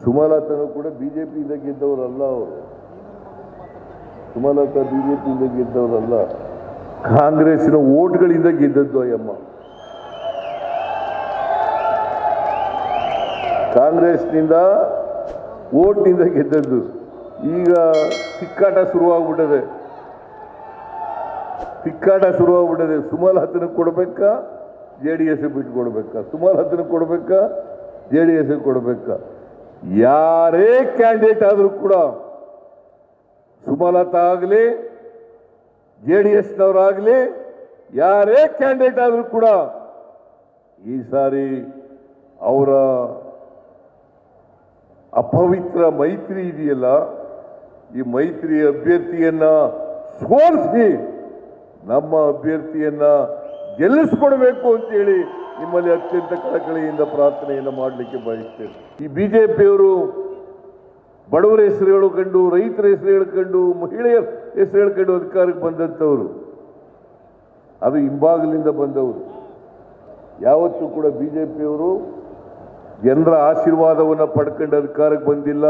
ಸುಮಲತಾನು ಕೂಡ ಬಿಜೆಪಿಯಿಂದ ಗೆದ್ದವರಲ್ಲ. ಅವರು ಸುಮಲತಾ ಬಿಜೆಪಿಯಿಂದ ಗೆದ್ದವರಲ್ಲ, ಕಾಂಗ್ರೆಸ್ಸಿನ ಓಟ್ಗಳಿಂದ ಗೆದ್ದದ್ದು. ಅಯ್ಯಮ್ಮ, ಕಾಂಗ್ರೆಸ್ನಿಂದ ಓಟ್ನಿಂದ ಗೆದ್ದದ್ದು. ಈಗ ತಿಕ್ಕಾಟ ಶುರುವಾಗ್ಬಿಟ್ಟದೆ, ಸುಮಲತಾನ ಕೊಡಬೇಕಾ, JDS ಬಿಟ್ಕೊಡ್ಬೇಕಾ? ಸುಮಲತಾನ ಕೊಡಬೇಕಾ, JDS ಕೊಡಬೇಕಾ? ಯಾರೇ ಕ್ಯಾಂಡಿಡೇಟ್ ಆದರೂ ಕೂಡ, ಸುಮಲತಾ ಆಗಲಿ, JDSನವರಾಗಲಿ, ಯಾರೇ ಕ್ಯಾಂಡಿಡೇಟ್ ಆದರೂ ಕೂಡ ಈ ಸಾರಿ ಅವರ ಅಪವಿತ್ರ ಮೈತ್ರಿ ಇದೆಯಲ್ಲ, ಈ ಮೈತ್ರಿ ಅಭ್ಯರ್ಥಿಯನ್ನ ಸೋಲಿಸಿ ನಮ್ಮ ಅಭ್ಯರ್ಥಿಯನ್ನ ಗೆಲ್ಲಿಸ್ಕೊಡ್ಬೇಕು ಅಂತೇಳಿ ನಿಮ್ಮಲ್ಲಿ ಅತ್ಯಂತ ಕಳಕಳಿಯಿಂದ ಪ್ರಾರ್ಥನೆಯನ್ನು ಮಾಡಲಿಕ್ಕೆ ಬಯಸ್ತೇನೆ. ಈ ಬಿಜೆಪಿಯವರು ಬಡವರ ಹೆಸರು ಹೇಳ್ಕೊಂಡು, ರೈತರ ಹೆಸರು ಹೇಳ್ಕೊಂಡು, ಮಹಿಳೆಯರ ಹೆಸರು ಹೇಳ್ಕೊಂಡು ಅಧಿಕಾರಕ್ಕೆ ಬಂದಂಥವ್ರು, ಅದು ಹಿಂಬಾಗಲಿಂದ ಬಂದವರು. ಯಾವತ್ತೂ ಕೂಡ ಬಿಜೆಪಿಯವರು ಜನರ ಆಶೀರ್ವಾದವನ್ನು ಪಡ್ಕೊಂಡು ಅಧಿಕಾರಕ್ಕೆ ಬಂದಿಲ್ಲ.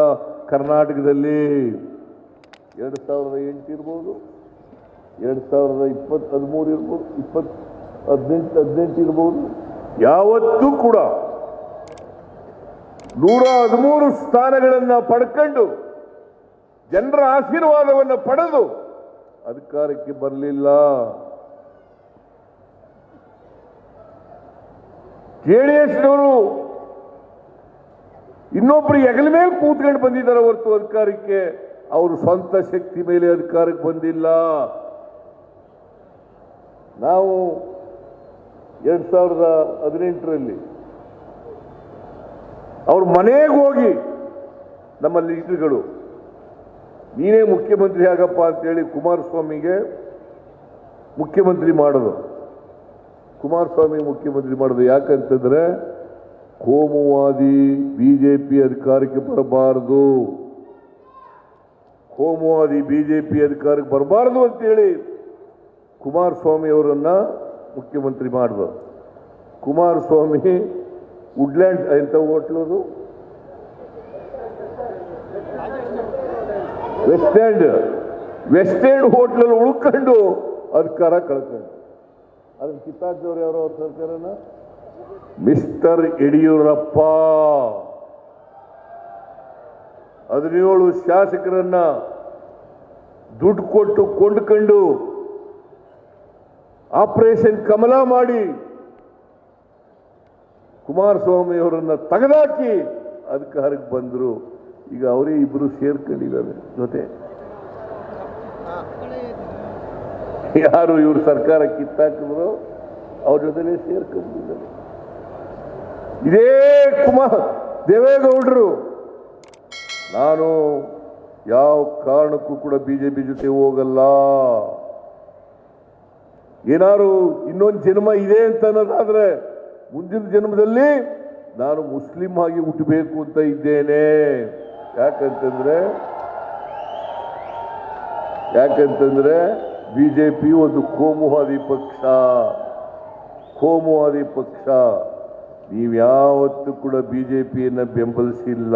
ಕರ್ನಾಟಕದಲ್ಲಿ 2008 ಇರ್ಬೋದು, 2013 ಇರ್ಬೋದು, 2018 ಇರ್ಬೋದು, ಯಾವತ್ತೂ ಕೂಡ 113 ಸ್ಥಾನಗಳನ್ನು ಪಡ್ಕೊಂಡು ಜನರ ಆಶೀರ್ವಾದವನ್ನು ಪಡೆದು ಅಧಿಕಾರಕ್ಕೆ ಬರಲಿಲ್ಲ. JDSನವರು ಇನ್ನೊಬ್ಬರು ಹೆಗಲ ಮೇಲೆ ಕೂತ್ಕೊಂಡು ಬಂದಿದ್ದಾರೆ ಹೊರತು ಅಧಿಕಾರಕ್ಕೆ ಅವರು ಸ್ವಂತ ಶಕ್ತಿ ಮೇಲೆ ಅಧಿಕಾರಕ್ಕೆ ಬಂದಿಲ್ಲ. ನಾವು 2018ರಲ್ಲಿ ಅವ್ರ ಮನೆಗೆ ಹೋಗಿ ನಮ್ಮ ಲೀಡರ್ಗಳು ನೀನೇ ಮುಖ್ಯಮಂತ್ರಿ ಆಗಪ್ಪ ಅಂತೇಳಿ ಕುಮಾರಸ್ವಾಮಿಗೆ ಮುಖ್ಯಮಂತ್ರಿ ಮಾಡೋದು. ಯಾಕಂತಂದ್ರೆ ಕೋಮುವಾದಿ ಬಿಜೆಪಿ ಅಧಿಕಾರಕ್ಕೆ ಬರಬಾರದು, ಅಂತೇಳಿ ಕುಮಾರಸ್ವಾಮಿ ಅವರನ್ನ ಮುಖ್ಯಮಂತ್ರಿ ಮಾಡಿದ್ರು. ಕುಮಾರಸ್ವಾಮಿ ವುಡ್ಲ್ಯಾಂಡ್ ಎಂತ ಹೋಟ್ಲದು, ವೆಸ್ಟ್ ಎಂಡ್ ಹೋಟ್ಲಲ್ಲಿ ಉಳ್ಕೊಂಡು ಅಧಿಕಾರ ಕಳ್ಕೊಂಡು ಅದನ್ನ ಕಿತ್ತಾಕ್ದವ್ರು ಯಾರೋ ಅವ್ರ ಸರ್ಕಾರನ ಮಿಸ್ಟರ್ ಯಡಿಯೂರಪ್ಪ 17 ಶಾಸಕರನ್ನ ದುಡ್ಡು ಕೊಟ್ಟು ಕೊಂಡ್ಕೊಂಡು ಆಪರೇಷನ್ ಕಮಲ ಮಾಡಿ ಕುಮಾರಸ್ವಾಮಿ ಅವರನ್ನ ತೆಗೆದಾಕಿ ಅಧಿಕಾರಕ್ಕೆ ಬಂದರು. ಈಗ ಅವರೇ ಇಬ್ರು ಸೇರ್ಕೊಂಡಿದ್ದಾರೆ ಜೊತೆ. ಯಾರು ಇವ್ರ ಸರ್ಕಾರ ಕಿತ್ತಾಕಿದ್ರು ಅವ್ರ ಜೊತೆಲೇ ಸೇರ್ಕೊಂಡಿದ್ದಾರೆ. ಇದೇ ದೇವೇಗೌಡರು ನಾನು ಯಾವ ಕಾರಣಕ್ಕೂ ಕೂಡ ಬಿಜೆಪಿ ಜೊತೆ ಹೋಗಲ್ಲ, ಏನಾರು ಇನ್ನೊಂದು ಜನ್ಮ ಇದೆ ಅಂತ ಅನ್ನೋದಾದ್ರೆ ಮುಂದಿನ ಜನ್ಮದಲ್ಲಿ ನಾನು ಮುಸ್ಲಿಂ ಆಗಿ ಹುಟ್ಟಬೇಕು ಅಂತ ಇದ್ದೇನೆ. ಯಾಕಂತಂದ್ರೆ ಬಿಜೆಪಿ ಒಂದು ಕೋಮುವಾದಿ ಪಕ್ಷ. ನೀವ್ಯಾವತ್ತೂ ಕೂಡ ಬಿಜೆಪಿಯನ್ನ ಬೆಂಬಲಿಸಿಲ್ಲ.